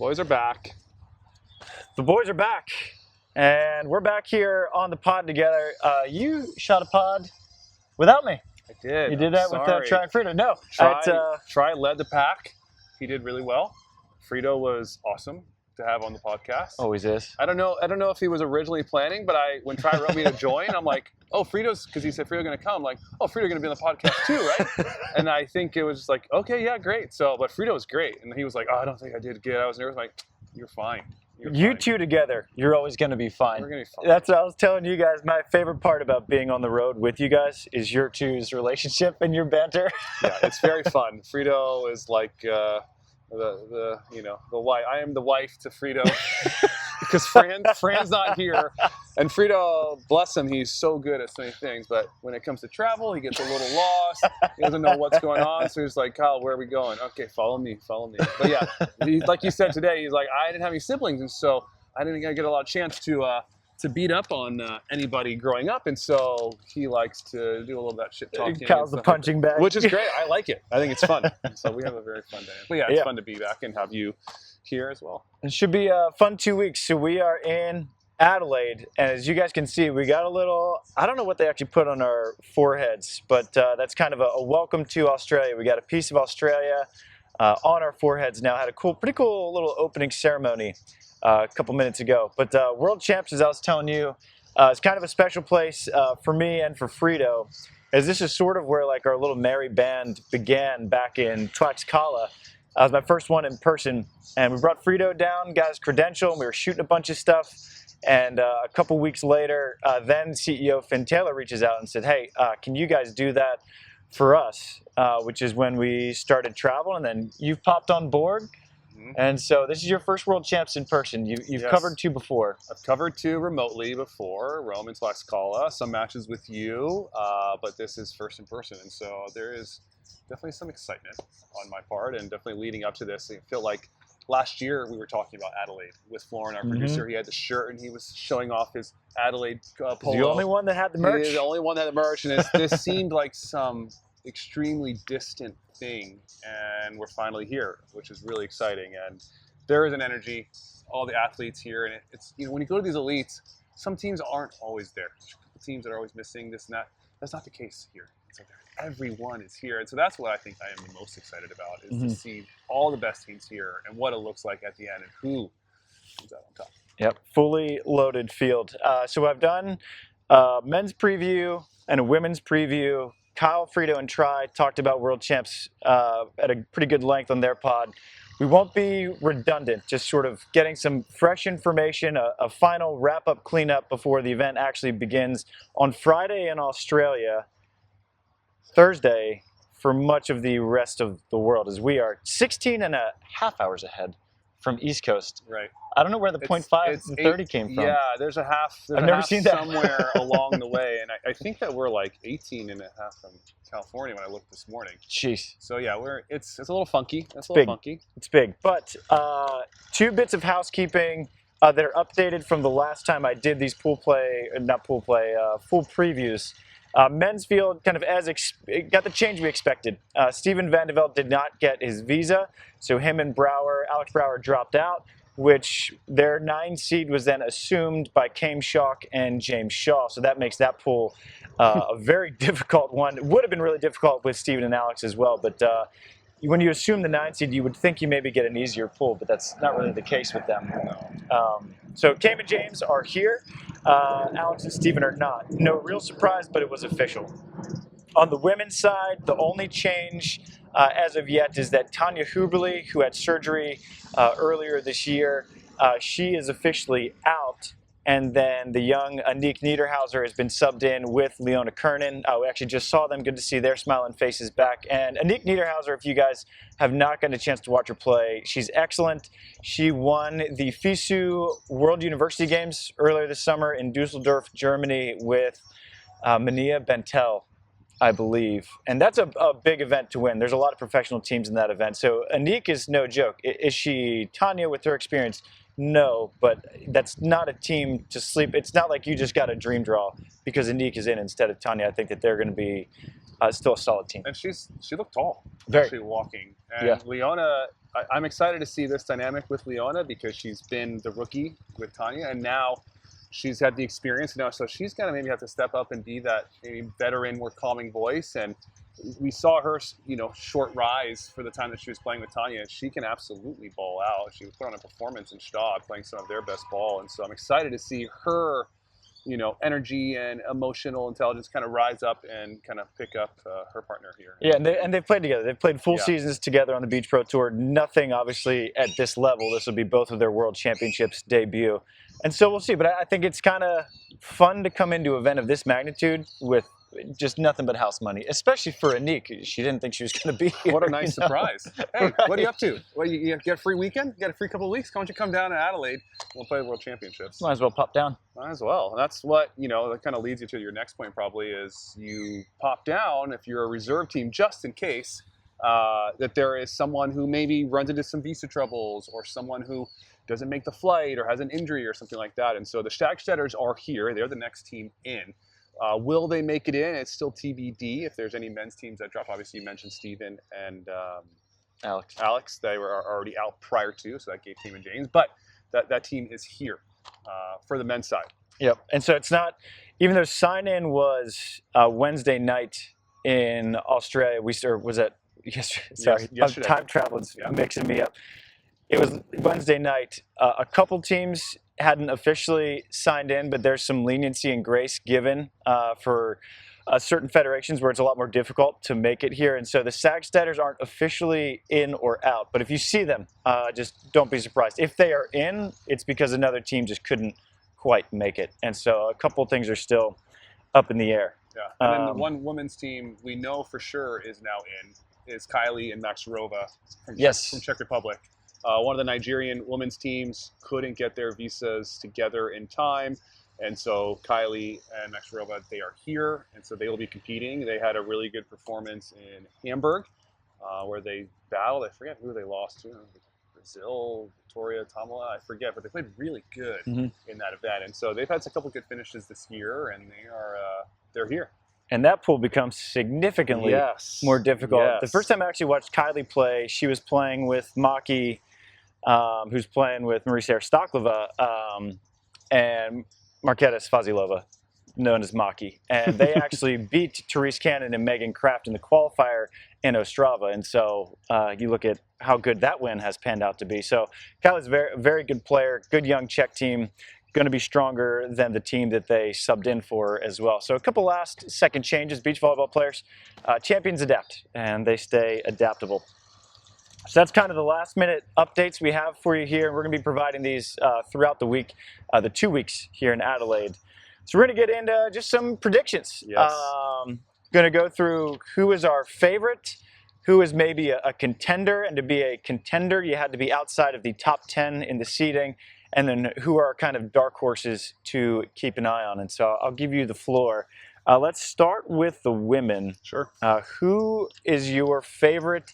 Boys are back. The boys are back, and we're back here on the pod together. You shot a pod without me. I did. You did that with Try and Frito. No, Try led the pack. He did really well. Frito was awesome to have on the podcast. Always is. I don't know if he was originally planning, but when Try wrote me to join, I'm like, oh, Frito's, because he said Frito's going to come. I'm like, oh, Frito's going to be on the podcast too, right? And I think it was just like, okay, yeah, great. So, but Frito was great, and he was like, oh, I don't think I did good. I was nervous. I'm like, you're fine. You two together, you're always going to be fine. We're going to be fine. That's what I was telling you guys. My favorite part about being on the road with you guys is your two's relationship and your banter. Yeah, it's very fun. Frito is like the wife. I am the wife to Frito because Fran's not here, and Frito, bless him, he's so good at so many things. But when it comes to travel, he gets a little lost. He doesn't know what's going on, so he's like, Kyle, where are we going? Okay, follow me. But yeah, like you said today, he's like, I didn't have any siblings, and so I didn't get a lot of chance to beat up on anybody growing up, and so he likes to do a little of that shit talking. Kyle's the punching bag, which is great. I like it. I think it's fun. So we have a very fun day. But yeah, it's fun to be back and have you here as well. It should be a fun 2 weeks. So we are in Adelaide, and as you guys can see, we got a little, I don't know what they actually put on our foreheads, but that's kind of a welcome to Australia. We got a piece of Australia on our foreheads now. Had a pretty cool little opening ceremony a couple minutes ago. But World Champs, as I was telling you, is kind of a special place for me and for Frito, as this is sort of where like our little merry band began back in Tlaxcala. It was my first one in person, and we brought Frito down, got his credential, and we were shooting a bunch of stuff. And a couple weeks later, then CEO Finn Taylor reaches out and said, hey, can you guys do that for us? Which is when we started travel, and then you've popped on board. And so this is your first World Champs in person. You've covered two before. I've covered two remotely before, Rome and Tlaxcala, some matches with you, but this is first in person. And so there is definitely some excitement on my part, and definitely leading up to this. I feel like last year we were talking about Adelaide with Florin, our producer. He had the shirt and he was showing off his Adelaide polo. The only one that had the merch. The only one that had the merch, and this seemed like some extremely distant thing, and we're finally here, which is really exciting. And there is an energy, all the athletes here, and it's when you go to these elites, some teams aren't always there. There's a couple teams that are always missing this and that. That's not the case here. It's like everyone is here, and so that's what I think I am the most excited about, is to see all the best teams here and what it looks like at the end and who comes out on top. Yep, fully loaded field. So I've done men's preview and a women's preview. Kyle, Frito, and Try talked about World Champs at a pretty good length on their pod. We won't be redundant, just sort of getting some fresh information, a final wrap-up cleanup before the event actually begins on Friday in Australia, Thursday for much of the rest of the world, as we are 16 and a half hours ahead from East Coast. Right. I don't know where the 0.5 and 30 came from. Yeah, there's a half. I've never seen that somewhere along the way, and I think that we're like 18 and a half from California when I looked this morning. Jeez. So yeah, it's a little funky. It's a little funky. It's big. But two bits of housekeeping that are updated from the last time I did these full previews. Men's field kind of got the change we expected. Steven Van de Velde did not get his visa, so him and Alex Brouwer dropped out, which their 9 seed was then assumed by Kame Schock and James Shaw. So that makes that pool a very difficult one. It would have been really difficult with Steven and Alex as well, but when you assume the 9 seed, you would think you maybe get an easier pool, but that's not really the case with them. So Kame and James are here. Alex and Steven are not. No real surprise, but it was official. On the women's side, the only change as of yet is that Tania Huberly, who had surgery earlier this year, she is officially out. And then the young Anouk Niederhauser has been subbed in with Leona Kernan. We actually just saw them. Good to see their smiling faces back. And Anouk Niederhauser, if you guys have not gotten a chance to watch her play, she's excellent. She won the FISU World University Games earlier this summer in Dusseldorf, Germany with Mania Bentel, I believe. And that's a big event to win. There's a lot of professional teams in that event. So Anouk is no joke. Is she Tania with her experience? No, but that's not a team to sleep. It's not like you just got a dream draw because Anouk is in instead of Tania. I think that they're going to be still a solid team. And she looked tall, Very. actually walking. And Leona, I'm excited to see this dynamic with Leona because she's been the rookie with Tania, and now she's had the experience now, so she's gonna maybe have to step up and be that maybe veteran, more calming voice. And we saw her, short rise for the time that she was playing with Tania. She can absolutely ball out. She put on a performance in Stade, playing some of their best ball, and so I'm excited to see her, energy and emotional intelligence kind of rise up and kind of pick up her partner here. Yeah, and they've played together. They've played full seasons together on the Beach Pro Tour. Nothing, obviously, at this level. This will be both of their World Championships debut. And so we'll see. But I think it's kind of fun to come into an event of this magnitude with just nothing but house money, especially for Anouk. She didn't think she was going to be here. What a nice surprise. Hey, Right. What are you up to? What, you get a free weekend? You got a free couple of weeks? Why don't you come down to Adelaide? We'll play the World Championships. Might as well pop down. Might as well. And that's what, that kind of leads you to your next point probably is you pop down if you're a reserve team just in case that there is someone who maybe runs into some visa troubles or someone who doesn't make the flight or has an injury or something like that. And so the Stagsteaders are here. They're the next team in. Will they make it in? It's still TBD. If there's any men's teams that drop, obviously you mentioned Steven and Alex. They were already out prior to, so that gave Team and James. But that team is here for the men's side. Yep. And so it's not, even though sign-in was Wednesday night in Australia, was it yesterday? Sorry, yesterday. Time travel is mixing me up. It was Wednesday night. A couple teams hadn't officially signed in, but there's some leniency and grace given for certain federations where it's a lot more difficult to make it here. And so the Stagsteaders aren't officially in or out. But if you see them, just don't be surprised. If they are in, it's because another team just couldn't quite make it. And so a couple things are still up in the air. Yeah. And then the one women's team we know for sure is now in is Kylie and Maxarova from Czech Republic. One of the Nigerian women's teams couldn't get their visas together in time. And so Kylie and Maxarova, they are here. And so they will be competing. They had a really good performance in Hamburg where they battled. I forget who they lost to. Brazil, Victoria, Tamala, I forget. But they played really good in that event. And so they've had a couple good finishes this year. And they're here. And that pool becomes significantly more difficult. Yes. The first time I actually watched Kylie play, she was playing with Maki, who's playing with Marisa Stoklova, and Marketa Fazilova, known as Maki. And they actually beat Therese Cannon and Megan Kraft in the qualifier in Ostrava. And so you look at how good that win has panned out to be. So Kylie's a very, very good player, good young Czech team. Going to be stronger than the team that they subbed in for as well. So a couple last second changes. Beach volleyball players, champions adapt, and they stay adaptable. So that's kind of the last minute updates we have for you here. We're going to be providing these throughout the week, the 2 weeks here in Adelaide. So we're going to get into just some predictions. Yes. Going to go through who is our favorite, who is maybe a contender, and to be a contender, you had to be outside of the top 10 in the seeding. And then who are kind of dark horses to keep an eye on. And so I'll give you the floor. Let's start with the women. Sure. Who is your favorite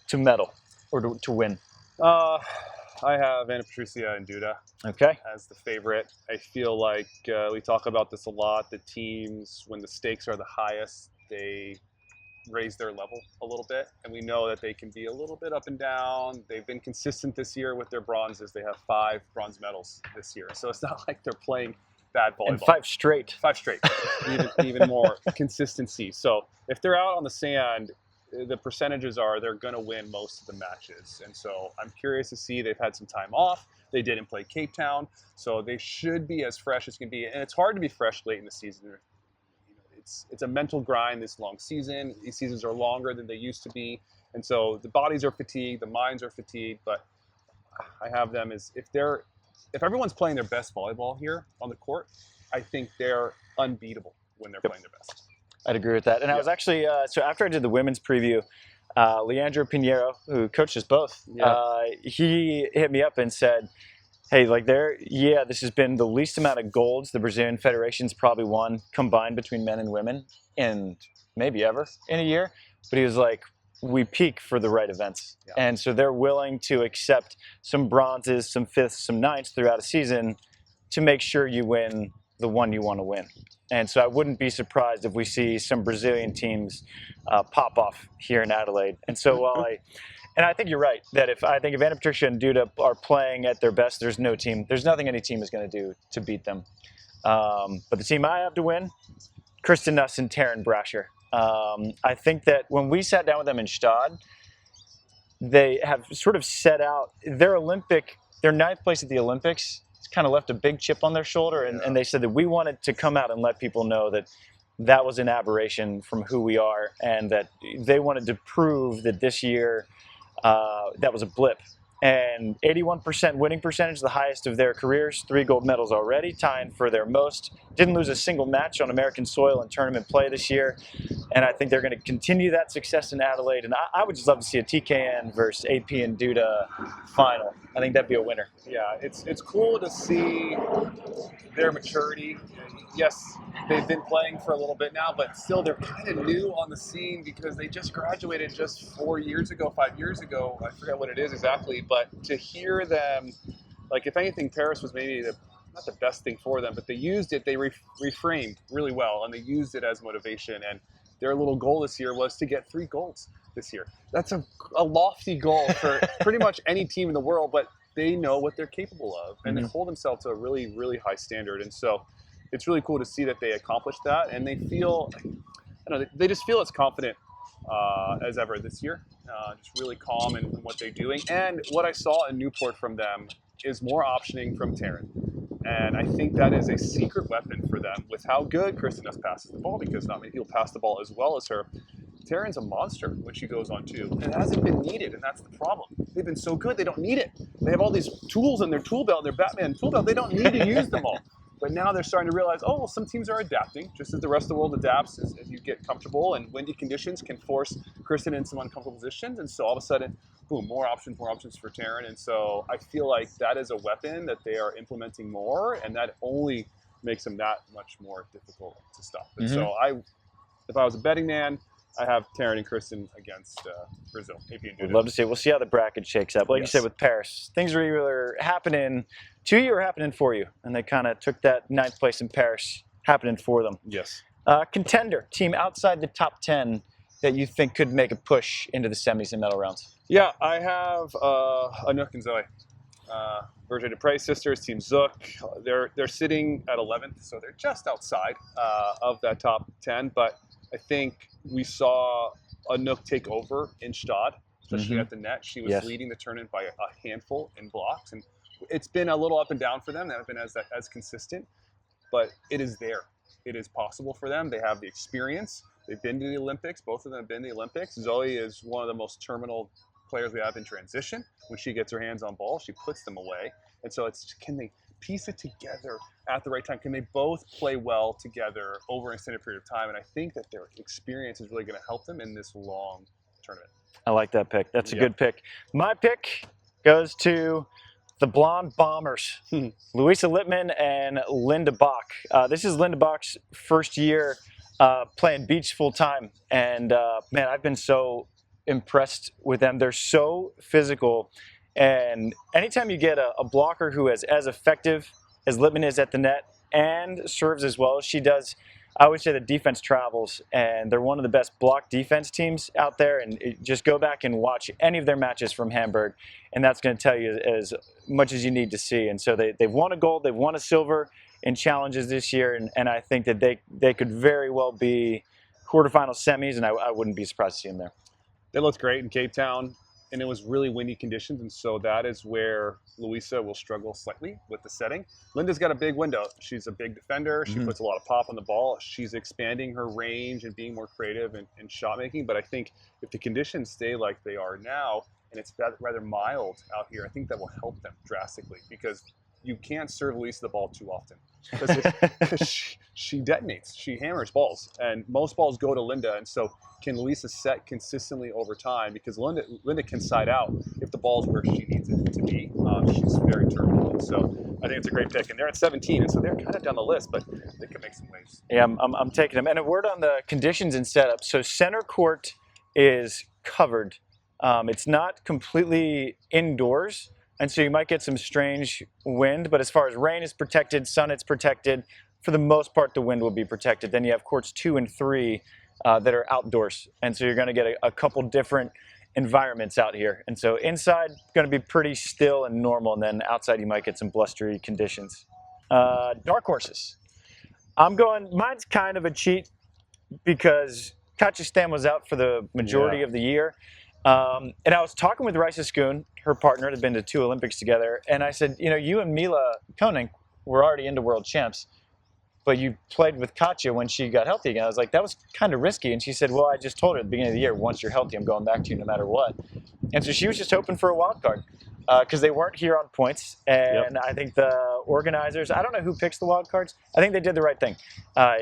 to medal or to win? I have Anna Patricia and Duda as the favorite. I feel like we talk about this a lot. The teams, when the stakes are the highest, they raise their level a little bit, and we know that they can be a little bit up and down. They've been consistent this year with their bronzes. They have 5 bronze medals this year, so it's not like they're playing bad volleyball. And 5 straight. 5 straight. even more consistency. So if they're out on the sand, the percentages are they're going to win most of the matches. And so I'm curious to see. They've had some time off. They didn't play Cape Town, so they should be as fresh as can be. And it's hard to be fresh late in the season. It's a mental grind this long season. These seasons are longer than they used to be. And so the bodies are fatigued, the minds are fatigued, but I have them as if everyone's playing their best volleyball here on the court, I think they're unbeatable when they're playing their best. I'd agree with that. And I was actually, so after I did the women's preview, Leandro Pinheiro, who coached us both, he hit me up and said, hey, this has been the least amount of golds the Brazilian Federation's probably won combined between men and women in maybe ever in a year. But he was like, we peak for the right events. Yeah. And so they're willing to accept some bronzes, some fifths, some ninths throughout a season to make sure you win the one you want to win. And so I wouldn't be surprised if we see some Brazilian teams pop off here in Adelaide. And so while I And I think you're right that if Anna Patricia and Duda are playing at their best, there's nothing any team is going to do to beat them. But the team I have to win, Kristen, Nuss, and Taryn, Brasher. I think that when we sat down with them in Stade, they have sort of set out their ninth place at the Olympics. It's kind of left a big chip on their shoulder, and they said that we wanted to come out and let people know that was an aberration from who we are, and that they wanted to prove that this year that was a blip. And 81% winning percentage, the highest of their careers, 3 gold medals already, tying for their most. Didn't lose a single match on American soil in tournament play this year. And I think they're going to continue that success in Adelaide. And I would just love to see a TKN versus AP and Duda final. I think that'd be a winner. Yeah, it's cool to see their maturity. Yes, they've been playing for a little bit now, but still they're kind of new on the scene because they just graduated just 4 years ago, 5 years ago. I forget what it is exactly, but to hear them, like if anything, Paris was maybe not the best thing for them, but they used it, they reframed really well, and they used it as motivation. And their little goal this year was to get 3 golds this year. That's a lofty goal for pretty much any team in the world, but they know what they're capable of, and they hold themselves to a really, really high standard. And so it's really cool to see that they accomplished that, and they feel, they just feel as confident as ever this year. Just really calm in what they're doing. And what I saw in Newport from them is more optioning from Taryn. And I think that is a secret weapon for them with how good Kristen passes the ball, because not many people pass the ball as well as her. Taryn's a monster when she goes on too. And it hasn't been needed, and that's the problem. They've been so good, they don't need it. They have all these tools in their tool belt, their Batman tool belt. They don't need to use them all. But now they're starting to realize, some teams are adapting, just as the rest of the world adapts as you get comfortable, and windy conditions can force Kristen in some uncomfortable positions. And so all of a sudden, boom, more options for Taryn. And so I feel like that is a weapon that they are implementing more, and that only makes them that much more difficult to stop. And so if I was a betting man, I have Taryn and Kristen against Brazil. AP and Duda. We'd love to see. We'll see how the bracket shakes up. Like you said with Paris, things are either happening to you or happening for you, and they kind of took that 9th place in Paris happening for them. Yes. Contender, team outside the top 10 that you think could make a push into the semis and medal rounds. Yeah, I have Anouk and Zoe. Verge-Depre sisters, Team Zook. They're sitting at 11th, so they're just outside of that top 10, but I think we saw Anouk take over in Stade, especially at the net. She was leading the tournament by a handful in blocks, and it's been a little up and down for them. They haven't been as consistent, but it is there. It is possible for them. They have the experience. They've been to the Olympics. Both of them have been to the Olympics. Zoe is one of the most terminal players we have in transition. When she gets her hands on ball, she puts them away. And so can they piece it together at the right time? Can they both play well together over an extended period of time? And I think that their experience is really going to help them in this long tournament. I like that pick. That's a good pick. My pick goes to the Blonde Bombers, Louisa Lippmann and Linda Bock. This is Linda Bock's first year playing beach full time. And man, I've been so impressed with them. They're so physical. And anytime you get a blocker who is as effective as Lippmann is at the net and serves as well as she does, I always say the defense travels, and they're one of the best block defense teams out there. And just go back and watch any of their matches from Hamburg, and that's going to tell you as much as you need to see. And so they've won a gold, they've won a silver in challenges this year, and I think that they could very well be quarterfinal semis, and I wouldn't be surprised to see them there. They looked great in Cape Town, and it was really windy conditions, and so that is where Louisa will struggle slightly with the setting. Linda's got a big window. She's a big defender. She puts a lot of pop on the ball. She's expanding her range and being more creative in shot making, but I think if the conditions stay like they are now, and it's rather mild out here, I think that will help them drastically, because you can't serve Louisa the ball too often. Because she detonates, she hammers balls, and most balls go to Linda. And so can Louisa set consistently over time? Because Linda can side out if the ball's where she needs it to be. She's very turbulent. So I think it's a great pick. And they're at 17, and so they're kind of down the list, but they can make some waves. Yeah, I'm taking them. And a word on the conditions and setup. So center court is covered. It's not completely indoors. And so you might get some strange wind, but as far as rain is protected, sun is protected, for the most part the wind will be protected. Then you have courts 2 and 3 that are outdoors. And so you're going to get a couple different environments out here. And so inside, going to be pretty still and normal, and then outside you might get some blustery conditions. Dark horses. Mine's kind of a cheat because Katja was out for the majority of the year. And I was talking with Raisa Schoon, her partner, they've been to 2 Olympics together, and I said, you and Mila Koning were already into world champs, but you played with Katja when she got healthy again. I was like, that was kind of risky. And she said, well, I just told her at the beginning of the year, once you're healthy, I'm going back to you no matter what. And so she was just hoping for a wild card because they weren't here on points. And I think the organizers, I don't know who picks the wild cards. I think they did the right thing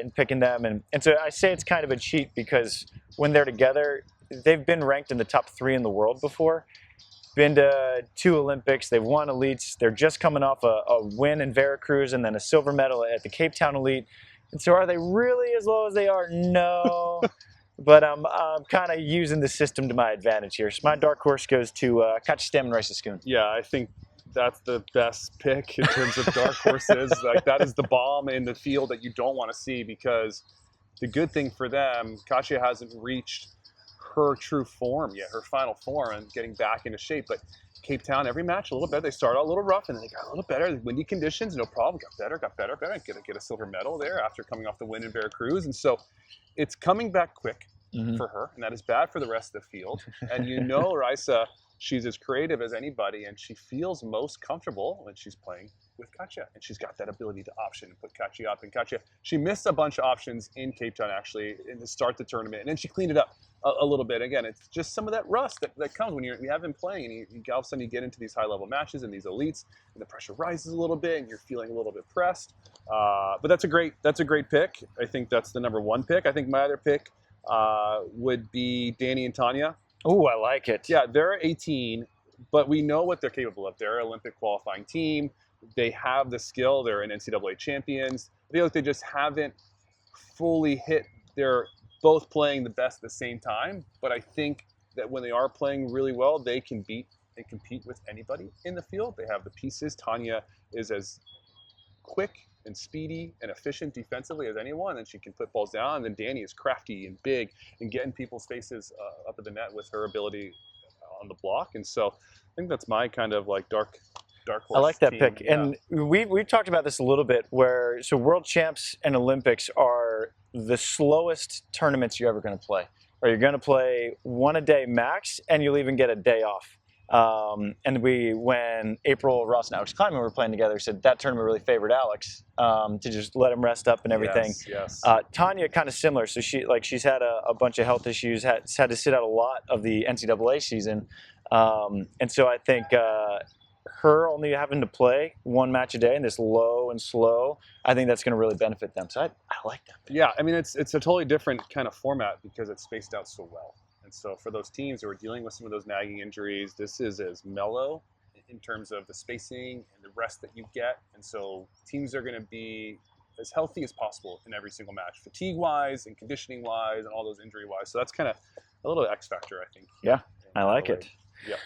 in picking them. And so I say it's kind of a cheat because when they're together, they've been ranked in the top 3 in the world before. Been to 2 Olympics. They've won elites. They're just coming off a win in Veracruz and then a silver medal at the Cape Town Elite. And so are they really as low as they are? No. But I'm kind of using the system to my advantage here. So my dark horse goes to Katja and Raisa Schoon. Yeah, I think that's the best pick in terms of dark horses. Like, that is the bomb in the field that you don't want to see, because the good thing for them, Katja hasn't reached her true form yet, her final form, and getting back into shape. But Cape Town, every match a little better. They start out a little rough and then they got a little better. Windy conditions, no problem. Got better. Get a silver medal there after coming off the win in Veracruz. And so it's coming back quick for her, and that is bad for the rest of the field. And Raisa, she's as creative as anybody, and she feels most comfortable when she's playing with Katja, and she's got that ability to option and put Katja up. And Katja, she missed a bunch of options in Cape Town actually in the start the tournament, and then she cleaned it up a little bit. Again, it's just some of that rust that comes when you have been playing, and you all of a sudden you get into these high level matches and these elites, and the pressure rises a little bit, and you're feeling a little bit pressed. But that's a great pick. I think that's the number 1 pick. I think my other pick would be Dani and Tania. Oh, I like it. Yeah, they're 18, but we know what they're capable of. They're an Olympic qualifying team. They have the skill. They're an NCAA champions. I feel like they just haven't fully hit. They're both playing the best at the same time, but I think that when they are playing really well, they can beat and compete with anybody in the field. They have the pieces. Tania is as quick and speedy and efficient defensively as anyone, and she can put balls down. And then Dani is crafty and big and getting people's faces up at the net with her ability on the block. And so I think that's my kind of like dark horse. I like that team. pick. Yeah. And we've talked about this a little bit, where so world champs and Olympics are the slowest tournaments you're ever going to play. Or you're going to play 1 a day max, and you'll even get a day off. And when April Ross and Alex Kleiman were playing together, said that tournament really favored Alex to just let him rest up and everything. Yes. Tania kind of similar. So she's had a bunch of health issues, had to sit out a lot of the NCAA season, and so I think her only having to play 1 match a day and this low and slow, I think that's going to really benefit them. So I like that. Yeah, I mean it's a totally different kind of format because it's spaced out so well. And so for those teams who are dealing with some of those nagging injuries, this is as mellow in terms of the spacing and the rest that you get. And so teams are going to be as healthy as possible in every single match, fatigue-wise and conditioning-wise and all those injury-wise. So that's kind of a little X factor, I think. Yeah, I like it. Yeah.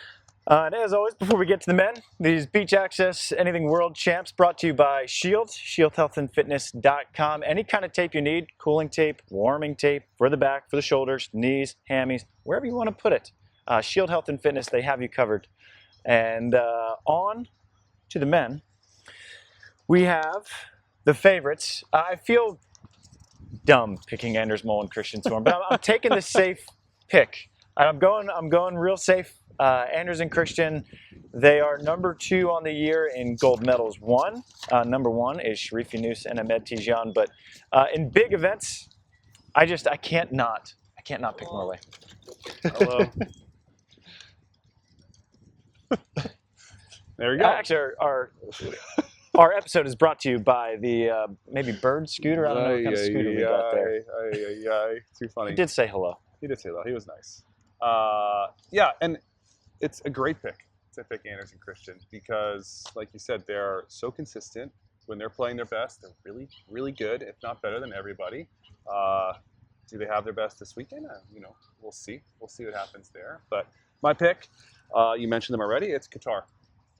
And as always, before we get to the men, these Beach Access Anything World Champs brought to you by Shield, shieldhealthandfitness.com. Any kind of tape you need, cooling tape, warming tape, for the back, for the shoulders, knees, hammies, wherever you want to put it. Shield Health and Fitness, they have you covered. And on to the men, we have the favorites. I feel dumb picking Anders Mole and Christian Sorum, but I'm taking the safe pick. I'm going real safe. Anders and Christian, they are number 2 on the year in gold medals won. Number 1 is Cherif, Younousse, and Ahmed Tijan. But in big events, I can't not pick Norway. Hello. There we go. Actually, our episode is brought to you by the maybe Bird Scooter. I don't know what kind of scooter we got there. Too funny. He did say hello. He did say hello. He was nice. Yeah, and it's a great pick to pick Anders and Christian because, like you said, they're so consistent. When they're playing their best, they're really, really good, if not better than everybody. Do they have their best this weekend? We'll see. We'll see what happens there. But my pick, you mentioned them already, it's Qatar.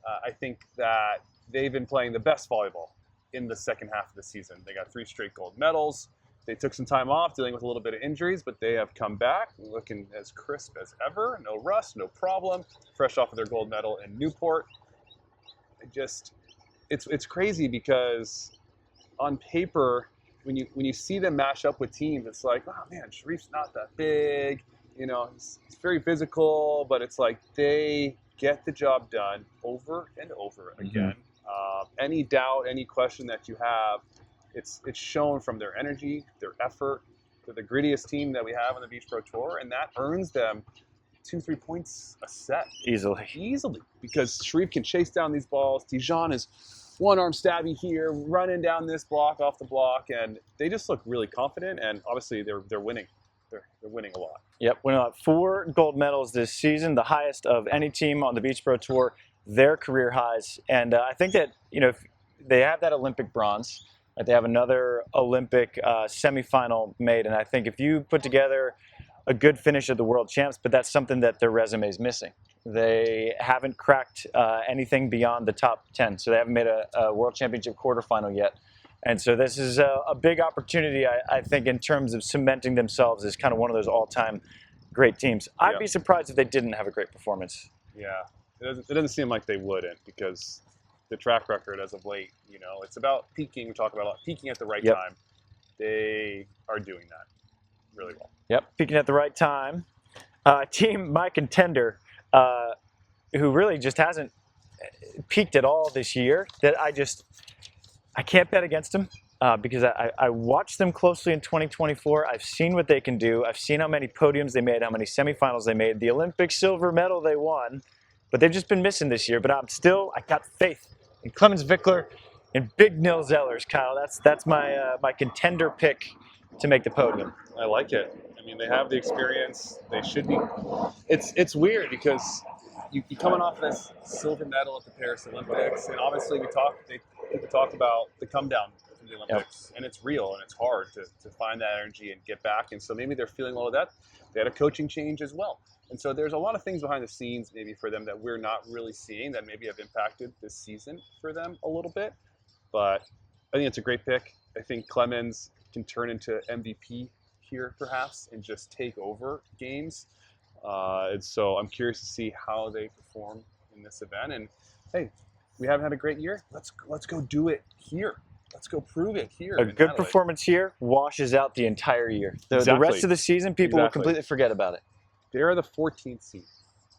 I think that they've been playing the best volleyball in the second half of the season. They got 3 straight gold medals. They took some time off dealing with a little bit of injuries, but they have come back looking as crisp as ever. No rust, no problem. Fresh off of their gold medal in Newport. It's crazy because on paper, when you see them mash up with teams, it's like, oh man, Cherif's not that big. You know, he's very physical, but it's like they get the job done over and over again. Any doubt, any question that you have, it's shown from their energy, their effort. They're the grittiest team that we have on the Beach Pro Tour, and that earns them 2-3 points a set. Easily. Because Cherif can chase down these balls. Tijan is one-arm stabby here, running down this block off the block, and they just look really confident, and obviously they're winning. They're winning a lot. Yep, we got 4 gold medals this season, the highest of any team on the Beach Pro Tour, their career highs. And I think that, if they have that Olympic bronze, they have another Olympic semifinal made, and I think if you put together a good finish at the World Champs, but that's something that their resume is missing. They haven't cracked anything beyond the top 10, so they haven't made a World Championship quarterfinal yet. And so this is a big opportunity, I think, in terms of cementing themselves as kind of one of those all-time great teams. I'd be surprised if they didn't have a great performance. Yeah, it doesn't seem like they wouldn't, because the track record as of late, it's about peaking. We talk about a lot, peaking at the right time. They are doing that really well. Yep, peaking at the right time. Team My Contender, who really just hasn't peaked at all this year, that I can't bet against them because I watched them closely in 2024. I've seen what they can do. I've seen how many podiums they made, how many semifinals they made, the Olympic silver medal they won, but they've just been missing this year. But I got faith in Clemens, Wickler, and big Nils Ehlers, Kyle. That's my contender pick to make the podium. I like it. I mean, they have the experience. They should be. It's weird because you're coming off this silver medal at the Paris Olympics, and obviously people talk about the come down from the Olympics, and it's real and it's hard to find that energy and get back. And so maybe they're feeling all of that. They had a coaching change as well, and so there's a lot of things behind the scenes maybe for them that we're not really seeing that maybe have impacted this season for them a little bit. But I think it's a great pick. I think Clemens can turn into MVP here perhaps and just take over games. And so I'm curious to see how they perform in this event. And hey, we haven't had a great year. Let's go do it here. Let's go prove it here. A good performance here washes out the entire year. The rest of the season, people will completely forget about it. They are the 14th seed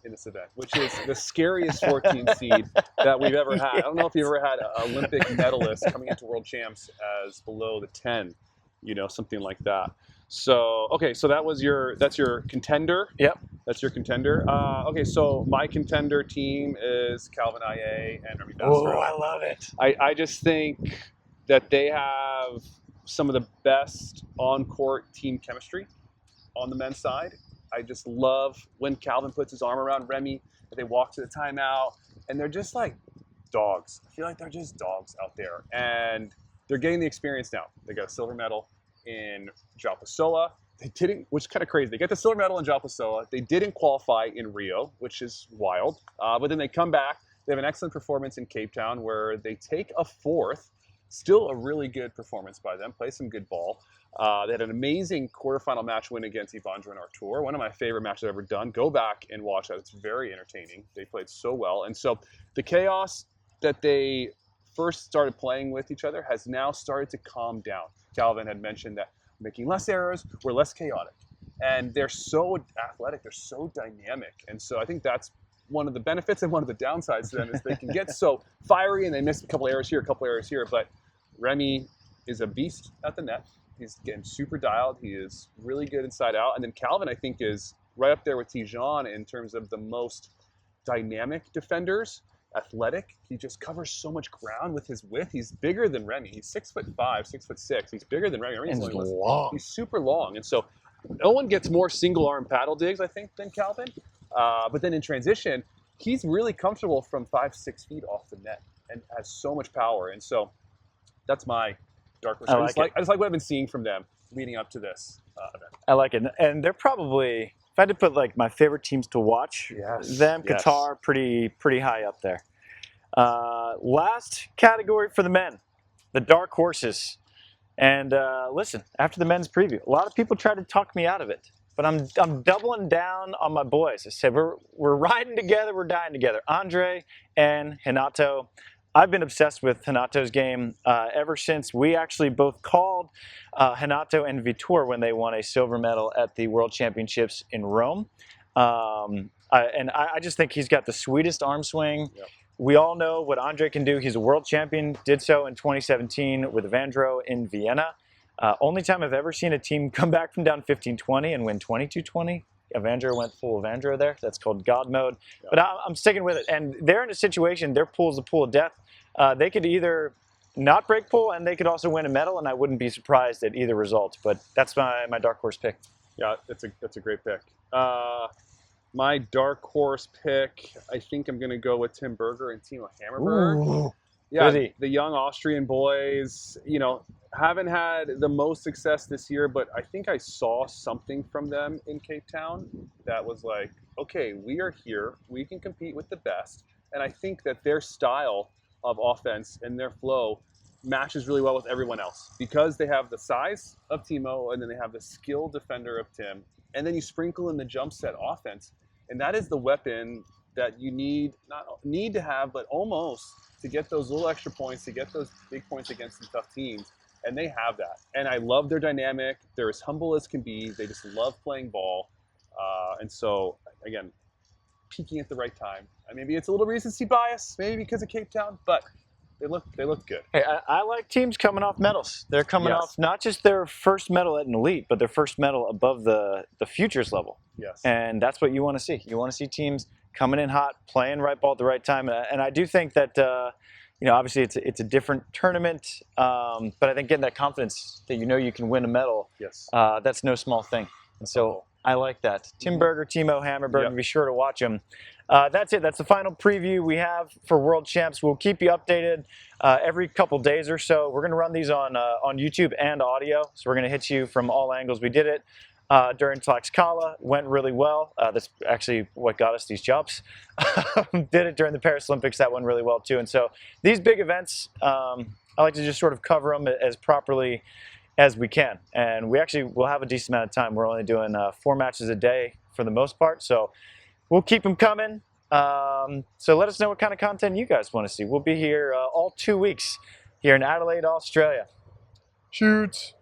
in this event, which is the scariest 14th seed that we've ever had. I don't know if you've ever had an Olympic medalist coming into World Champs as below the 10, something like that. So, okay, so that's your contender. Yep. That's your contender. Okay, so my contender team is Calvin IA and Remi Bassereau. Oh, I love it. I just think that they have some of the best on-court team chemistry on the men's side. I just love when Calvin puts his arm around Remi, and they walk to the timeout, and they're just like dogs. I feel like they're just dogs out there, and they're getting the experience now. They got a silver medal in João Pessoa. They didn't, which is kind of crazy. They get the silver medal in João Pessoa. They didn't qualify in Rio, which is wild. But then they come back. They have an excellent performance in Cape Town where they take a 4th. Still a really good performance by them. Play some good ball. They had an amazing quarterfinal match win against Ivandro and Artur. One of my favorite matches I've ever done. Go back and watch that. It's very entertaining. They played so well. And so the chaos that they first started playing with each other has now started to calm down. Calvin had mentioned that making less errors, we're less chaotic. And they're so athletic, they're so dynamic. And so I think that's one of the benefits and one of the downsides to them is they can get so fiery and they miss a couple errors here, a couple errors here. But Remi is a beast at the net. He's getting super dialed. He is really good inside out. And then Calvin, I think, is right up there with Tijan in terms of the most dynamic defenders. Athletic. He just covers so much ground with his width. He's bigger than Remi. He's 6'5", 6'6". He's bigger than Remi. And long. He's super long. And so no one gets more single arm paddle digs, I think, than Calvin. But then in transition, he's really comfortable from 5-6 feet off the net and has so much power. And so that's my dark horse. I just like what I've been seeing from them leading up to this event. I like it. And they're probably, if I had to put like my favorite teams to watch, Qatar, pretty high up there. Last category for the men, the dark horses. And listen, after the men's preview, a lot of people tried to talk me out of it. But I'm doubling down on my boys. I said, we're riding together, we're dying together. Andre and Renato. I've been obsessed with Renato's game ever since we actually both called Renato and Vitor when they won a silver medal at the World Championships in Rome. I just think he's got the sweetest arm swing. Yep. We all know what Andre can do. He's a world champion, did so in 2017 with Vandro in Vienna. Only time I've ever seen a team come back from down 15-20 and win 22-20. Evandro went full Evandro there. That's called God mode. Yeah. But I'm sticking with it. And they're in a situation, their pool is the pool of death. They could either not break pool and they could also win a medal, and I wouldn't be surprised at either result. But that's my dark horse pick. Yeah, that's a great pick. My dark horse pick, I think I'm going to go with Tim Berger and Timo Hammerberg. Ooh, yeah, goody. the young Austrian boys, haven't had the most success this year, but I think I saw something from them in Cape Town that was like, okay, we are here, we can compete with the best, and I think that their style of offense and their flow matches really well with everyone else because they have the size of Timo and then they have the skilled defender of Tim, and then you sprinkle in the jump set offense, and that is the weapon that you not need to have, but almost to get those little extra points, to get those big points against some tough teams. And they have that. And I love their dynamic. They're as humble as can be. They just love playing ball. And so, again, peaking at the right time. Maybe it's a little recency bias, maybe because of Cape Town, but they look good. Hey, I like teams coming off medals. They're coming Yes. off not just their first medal at an elite, but their first medal above the futures level. Yes. And that's what you want to see. You want to see teams coming in hot, playing right ball at the right time. And I do think that, obviously it's a different tournament, but I think getting that confidence that you can win a medal, Yes. that's no small thing. And so I like that. Tim Berger, Timo Hammerberg, Yep. be sure to watch them. That's it. That's the final preview we have for World Champs. We'll keep you updated every couple days or so. We're going to run these on YouTube and audio, so we're going to hit you from all angles. We did it during Tlaxcala. Went really well. That's actually what got us these jobs. Did it during the Paris Olympics. That went really well too. And so these big events, I like to just sort of cover them as properly as we can. And we actually will have a decent amount of time. We're only doing 4 matches a day for the most part. So we'll keep them coming. So let us know what kind of content you guys want to see. We'll be here all 2 weeks here in Adelaide, Australia. Shoot.